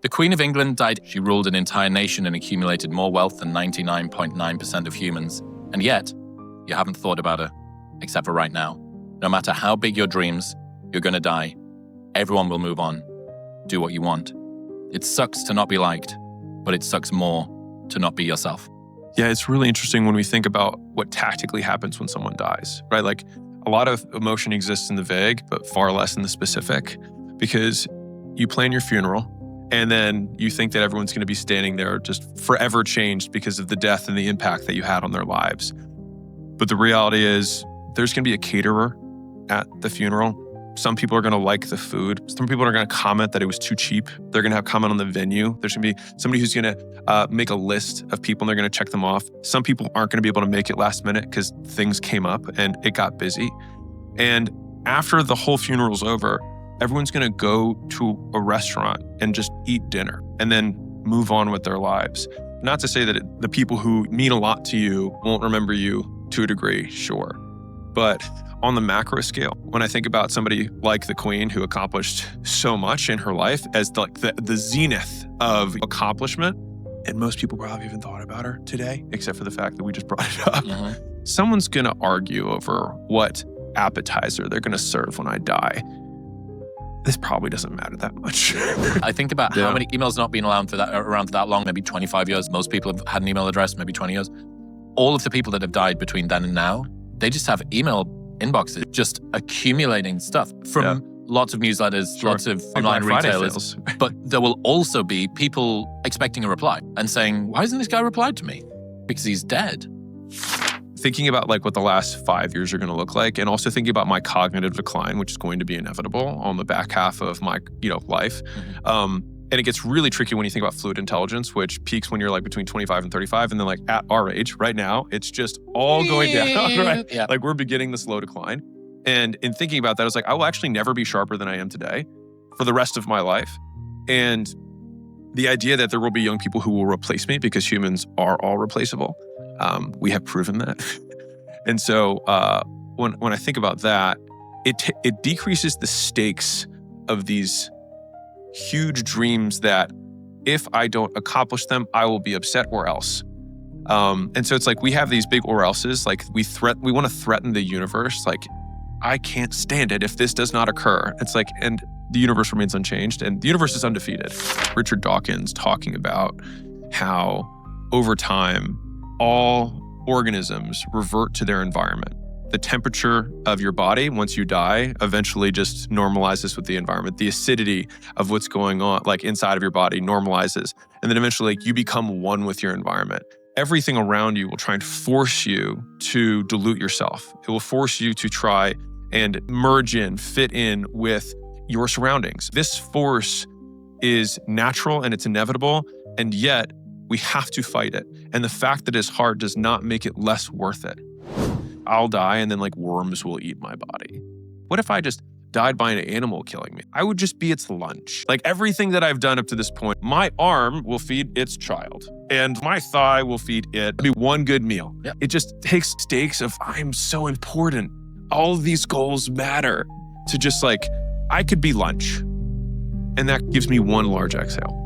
The Queen of England died. She ruled an entire nation and accumulated more wealth than 99.9% of humans. And yet, you haven't thought about her, except for right now. No matter how big your dreams, you're going to die. Everyone will move on. Do what you want. It sucks to not be liked, but it sucks more to not be yourself. Yeah, it's really interesting when we think about what tactically happens when someone dies, right? Like a lot of emotion exists in the vague, but far less in the specific, because you plan your funeral and then you think that everyone's going to be standing there just forever changed because of the death and the impact that you had on their lives. But the reality is there's going to be a caterer at the funeral. Some people are going to like the food. Some people are going to comment that it was too cheap. They're going to have comment on the venue. There's going to be somebody who's going to make a list of people and they're going to check them off. Some people aren't going to be able to make it last minute because things came up and it got busy. And after the whole funeral's over, everyone's going to go to a restaurant and just eat dinner and then move on with their lives. Not to say that the people who mean a lot to you won't remember you to a degree, sure. But on the macro scale, when I think about somebody like the Queen who accomplished so much in her life as the zenith of accomplishment, and most people probably haven't even thought about her today, except for the fact that we just brought it up. Mm-hmm. Someone's going to argue over what appetizer they're going to serve when I die. This probably doesn't matter that much. I think about how many emails not been around for that long, maybe 25 years. Most people have had an email address, maybe 20 years. All of the people that have died between then and now, they just have email inboxes, just accumulating stuff from lots of newsletters, lots of online retailers. But there will also be people expecting a reply and saying, why hasn't this guy replied to me? Because he's dead. Thinking about like what the last 5 years are going to look like, and also thinking about my cognitive decline, which is going to be inevitable on the back half of my life. Mm-hmm. And it gets really tricky when you think about fluid intelligence, which peaks when you're like between 25 and 35. And then like at our age right now, it's just all going down, right? Yeah. Like we're beginning the slow decline. And in thinking about that, I was like, I will actually never be sharper than I am today for the rest of my life. And the idea that there will be young people who will replace me because humans are all replaceable. We have proven that. And so when I think about that, it decreases the stakes of these huge dreams that if I don't accomplish them, I will be upset or else. And so it's like we have these big or else's, like we want to threaten the universe. Like, I can't stand it if this does not occur. It's like, and the universe remains unchanged and the universe is undefeated. Richard Dawkins talking about how over time, all organisms revert to their environment. The temperature of your body once you die eventually just normalizes with the environment. The acidity of what's going on, like inside of your body, normalizes. And then eventually you become one with your environment. Everything around you will try and force you to dilute yourself. It will force you to try and merge in, fit in with your surroundings. This force is natural and it's inevitable, and yet we have to fight it. And the fact that it's hard does not make it less worth it. I'll die and then like worms will eat my body. What if I just died by an animal killing me? I would just be its lunch. Like everything that I've done up to this point, my arm will feed its child and my thigh will feed it. It'll be one good meal. Yep. It just takes stakes of I'm so important. All of these goals matter to just like, I could be lunch. And that gives me one large exhale.